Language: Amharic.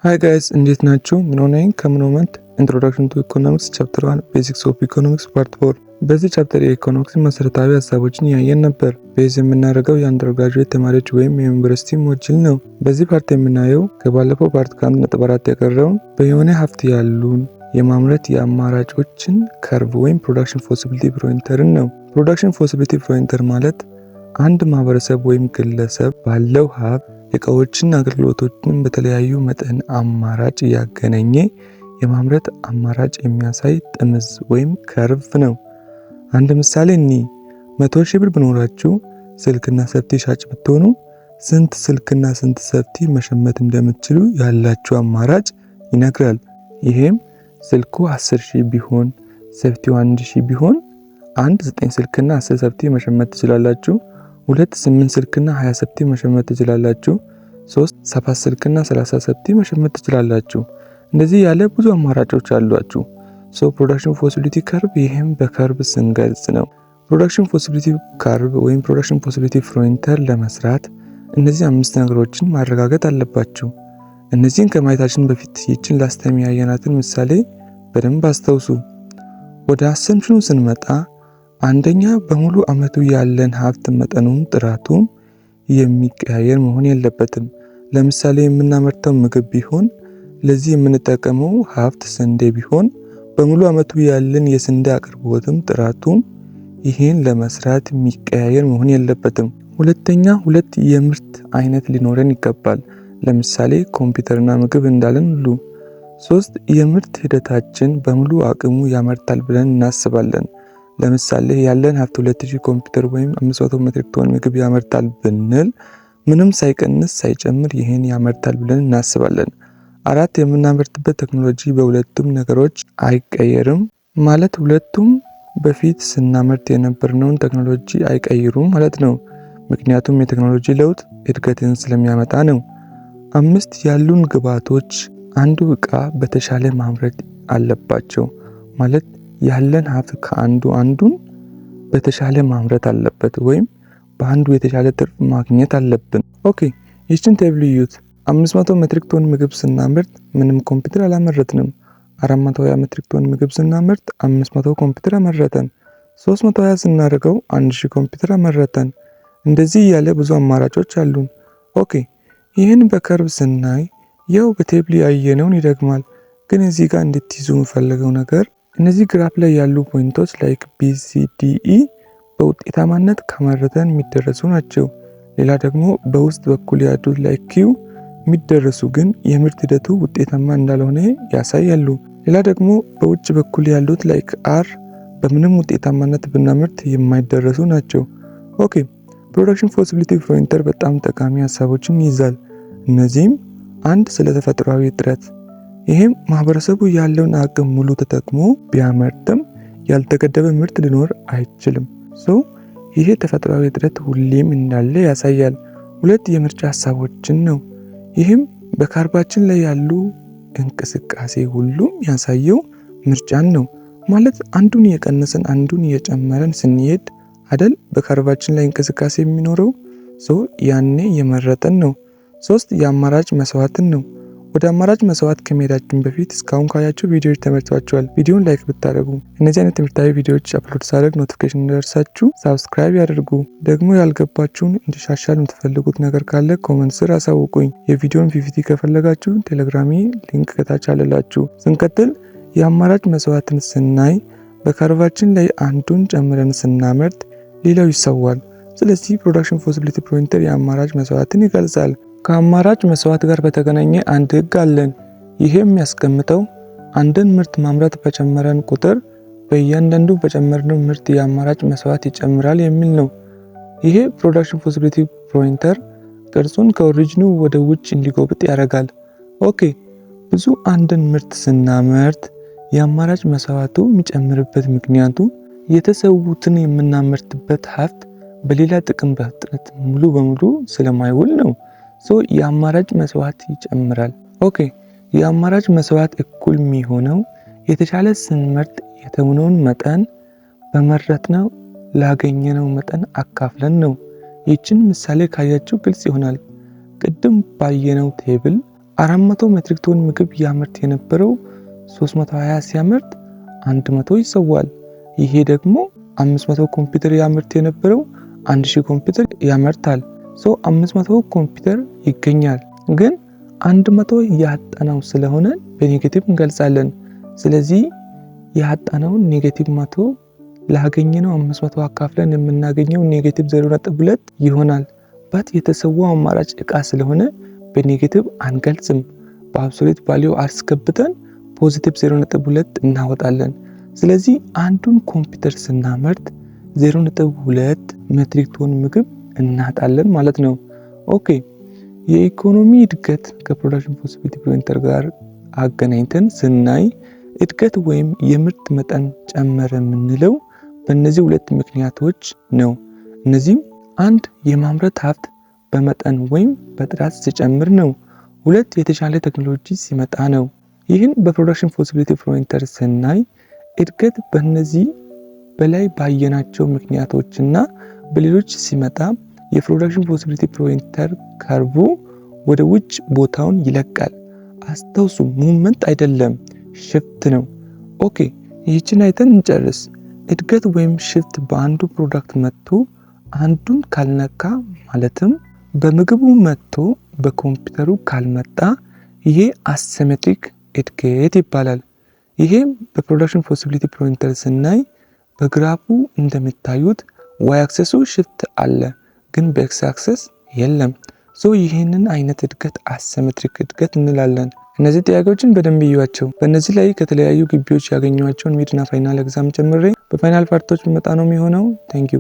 Hi guys, እንዴት ናችሁ? ምን ሆነኝ ከሞመንት ኢንትሮዳክሽን ቱ ኢኮኖሚክስ ቻፕተር 1 ቤዚክስ ኦፍ ኢኮኖሚክስ ፓርት 4። በዚህ ቻፕተር የኢኮኖሚክስ መሰረታዊ ሀሳቦችን ያየን ነበር። ቤዝ የምናደርገው የአንደርግራጁዌት ተማሪዎች ወይም የዩኒቨርሲቲ ሞጁል ነው። በዚህ ፓርት የምናየው ከባለፈው ፓርት ከ1.4 የቀረውን በየሆነ ሀብት ያሉን የማምረት የአማራጮችን ከርቭ ወይም ፕሮዳክሽን ፖሲቢሊቲ ፖይንተርን ነው። ፕሮዳክሽን ፖሲቢሊቲ ፖይንተር ማለት አንድ ማህበረሰብ ወይም ግለሰብ ባለው ሀብት እቃዎችና አገልግሎቶችን በተለያዩ መጠን አማራጭ ያገናኘ የማምረት አማራጭ የሚያሳይ ጥምዝ ወይም ከርቭ ነው። አንድ ምሳሌ 100,000 ብር ቢኖራችሁ ስልክና ሰፍቲ ሻጭ ብትሆኑ ስንት ስልክና ስንት ሰፍቲ መሸመት እንደምትችሉ ያላችሁ አማራጭ ይነግራል። ይሄም ስልኩ 10,000 ቢሆን ሰፍቲው 1,000 ቢሆን 9 ስልክና 10 ሰፍቲ መሸመት ትችላላችሁ። 8 ስልክና 20 ሰፍቲ መሸመት ትችላላችሁ። 7 ስልክና 30 ሰፍቲ መሸመት ትችላላችሁ። እንደዚህ ያለ ብዙ አማራጮች አሏችሁ። ፕሮዳክሽን ፖሲቢሊቲ ከርቭ ይሄም በከርቭ ስንገልጽ ነው። ፕሮዳክሽን ፖሲቢሊቲ ከርቭ ወይም ፕሮዳክሽን ፖሲቢሊቲ ፖይንተር ለመስራት እነዚህ 5 ነገሮችን ማረጋገጥ አለባችሁ። እነዚህን ከማየታችን በፊት ይችን ላስተም ያየናትን ምሳሌ በደንብ አስተውሱ። ወደ አሰምሽኑ ስንመጣ አንደኛ በሙሉ አመቱ ያለን ሀብት መጠኑም ጥራቱም የሚቀያየር መሆን የለበትም። ለምሳሌ የምናመርተው ምግብ ቢሆን ለዚህ የምንጠቀመው ሀብት ስንዴ ቢሆን በሙሉ አመቱ ያለን የስንዴ አቅርቦትም ጥራቱም ይሄን ለመስራት የሚቀያየር መሆን የለበትም። ሁለተኛ ሁለት የምርት አይነት ሊኖረን ይገባል። ለምሳሌ ኮምፒውተርና ምግብ እንዳለን ሁሉ 3 የምርት ሂደታችን በሙሉ አቅሙ ያመርታል ብለን እናስባለን። ለምሳሌ ያለን ሀብት 2000 ኮምፒውተር ወይም 500 ሜትሪክ ቶን ምግብ ያመርታል ብንል ምንም ሳይቀንስ ሳይጨምር ይሄን ያመርታል ብለን እናስባለን። 4 የምናመርትበት ቴክኖሎጂ በሁለቱም ነገሮች አይቀየርም ማለት ሁለቱም በፊት ስናመርት የነበርነውን ቴክኖሎጂ አይቀይሩም ማለት ነው። ምክንያቱም የቴክኖሎጂ ለውጥ እድገትን ስለሚያመጣ ነው። 5 ያሉን ግብዓቶች አንዱ ዕቃ በተሻለ ማምረት አለባቸው ማለት ያለን ሀብት አንዱን በተሻለ ማምረት አለበት ወይም በአንዱ የተሻለ ትርፍ ማግኘት አለብን። ኦኬ ይህችን ቴብል እዩት። 500 ሜትሪክ ቶን ምግብ ስናመርት ምንም ኮምፒውተር አላመረትንም። 420 ሜትሪክ ቶን ምግብ ስናመርት 500 ኮምፒውተር አመረተን። 320 ስናደርገው 1000 ኮምፒውተር አመረተን። እንደዚህ ያለ ብዙ አማራጮች አሉን። ኦኬ ይህን በከርቭ ስናይ ያው በቴብል ያየነውን ይደግማል። ግን እዚህ ጋር እንድትይዙ የምፈልገው ነገር እነዚህ ግራፍ ላይ ያሉ ፖይንቶች ላይክ BCDE በውጤታማነት ከመረተን የሚደረሱ ናቸው። ሌላ ደግሞ በውስጥ በኩል ያሉት ላይክ Q የሚደረሱ ግን የምርት ሂደቱ ውጤታማ እንዳልሆነ ያሳያሉ። ሌላ ደግሞ በውጭ በኩል ያሉት ላይክ R በምንም ውጤታማነት ብናመርት የማይደረሱ ናቸው። ኦኬ ፕሮዳክሽን ፖሲቢሊቲ ፖይንተር በጣም ጠቃሚ ሀሳቦችን ይይዛል። እነዚህም አንድ ስለ ተፈጥሯዊ ጥረት ይሄም ማህበረሰቡ ያለውን አቅም ሙሉ ተጠቅሞ ቢያመርትም ያልተገደበ ምርት ሊኖር አይችልም። ይሄ ተፈጥሯዊ እጥረት ሁሌም እንዳለ ያሳያል። 2 የምርጫ ሀሳቦችን ነው። ይህም በካርባችን ላይ ያሉ እንቅስቃሴ ሁሉም ያሳየው ምርጫን ነው ማለት አንዱን የቀነሰን አንዱን የጨመረን ስንሄድ አደል በካርባችን ላይ እንቅስቃሴ የሚኖረው ያኔ የመረጠን ነው። 3 የአማራጭ መስዋዕትን ነው። ወደ አማራጭ መስዋዕት ከመሄዳችን በፊት እስካሁን ካያችሁ ቪዲዮዎች ተመችቷችኋል ቪዲዮን ላይክ ብታደርጉ እነዚህ አይነት ትምህርታዊ ቪዲዮዎች አፕሎድ ሳደርግ ኖቲፊኬሽን እንዲደርሳችሁ ሰብስክራይብ ያድርጉ። ደግሞ ያልገባችሁን እንዲሻሻል የምትፈልጉት ነገር ካለ ኮሜንት ስር አሳውቁኝ። የቪዲዮን ፒፒቲ ከፈለጋችሁ ቴሌግራሚ ሊንክ ከታች አለላችሁ። ስንቀጥል የአማራጭ መስዋዕትን ስናይ በካርቫችን ላይ አንዱን ጨምረን ስናመርት ሌላው ይሰዋል። ስለዚህ ፕሮዳክሽን ፖሲቢሊቲ ፖይንተር የአማራጭ መስዋዕትን ይገልጻል። ከአማራጭ መስዋዕት ጋር በተገናኘ አንድ ህግ አለን። ይሄም የሚያስቀምጠው አንድን ምርት ማምረት በጨመረን ቁጥር በእያንዳንዱ በጨመርነው ምርት የአማራጭ መስዋዕት ይጨምራል የሚል ነው። ይሄ ፕሮዳክሽን ፖሲቢሊቲ ፖይንተር ቅርጹን ከኦሪጂኑ ወደ ውጭ እንዲጎብጥ ያደርጋል። ኦኬ ብዙ አንድን ምርት ስናመርት የአማራጭ መስዋዕቱ የሚጨምርበት ምክንያቱ የተሰዉትን የምናመርትበት ሀብት በሌላ ጥቅም በፍጥነት ሙሉ በሙሉ ስለማይውል ነው። የአማራጭ መስዋዕት ይጨምራል። ኦኬ የአማራጭ መስዋዕት እኩል የሚሆነው የተሻለ ስንመርጥ የተውነውን መጠን በመረጥነው ላገኘነው መጠን አካፍለን ነው። ይህችን ምሳሌ ካያችሁ ግልጽ ይሆናል። ቅድም ባየነው ቴብል 400 ሜትሪክ ቶን ምግብ ያመርት የነበረው 320 ሲያመርት 100 ይሰዋል። ይሄ ደግሞ 500 ኮምፒውተር ያመርት የነበረው 1000 ኮምፒውተር ያመርታል። 500 ኮምፒውተር ይገኛል። ግን 100 ያጣነው ስለሆነ በኔጌቲቭ እንገልጻለን። ስለዚህ ያጣነውን ኔጌቲቭ 100 ላገኘነው 500 አካፍለን የምናገኘው ኔጌቲቭ 0.2 ይሆናል። ባት የተሰዋው አማራጭ እቃ ስለሆነ በኔጌቲቭ አንገልጽም። በአብሶሉት ቫልዩ አስገብተን ፖዚቲቭ 0.2 እናወጣለን። ስለዚህ አንዱን ኮምፒውተር ስናመርት 0.2 ሜትሪክ ቶን ምግብ እናጣለን ማለት ነው። ኦኬ የኢኮኖሚ እድገት ከፕሮዳክሽን ፖሲቢሊቲ ፖይንተር ጋር አገናኝተን ስናይ እድገት ወይም የምርት መጠን ጨመረ የምንለው በእነዚህ ሁለት ምክንያቶች ነው። እነዚህም አንድ የማምረት ሀብት በመጠን ወይም በጥራት ሲጨምር ነው። ሁለት የተሻለ ቴክኖሎጂ ሲመጣ ነው። ይህን በፕሮዳክሽን ፖሲቢሊቲ ፖይንተር ስናይ እድገት በእነዚህ በላይ ባየናቸው ምክንያቶችና በሌሎች ሲመጣ የፕሮዳክሽን ፖሲቢሊቲ ፖይንተር ከርቡ ወደ ውጭ ቦታውን ይለቃል። አስተውሱ፣ ሙቭመንት አይደለም ሽፍት ነው። ኦኬ ይህችን አይተን እንጨርስ። እድገት ወይም ሽፍት በአንዱ ፕሮዳክት መጥቶ አንዱን ካልነካ ማለትም በምግቡ መጥቶ በኮምፒውተሩ ካልመጣ ይሄ አሲሜትሪክ እድገት ይባላል። ይሄም በፕሮዳክሽን ፖሲቢሊቲ ፖይንተር ስናይ በግራፉ እንደምታዩት ዋይ አክሰሱ ሽፍት አለ፣ ግን በኤክስ አክሰስ የለም። ይህንን አይነት እድገት አሲሜትሪክ እድገት እንላለን። እነዚህ ጥያቄዎችን በደንብ ይዩዋቸው። በእነዚህ ላይ ከተለያዩ ግቢዎች ያገኟቸውን ሚድና ፋይናል ኤግዛም ጨምሬ በፋይናል ፓርቶች መጣ ነው የሚሆነው። ቴንክ ዩ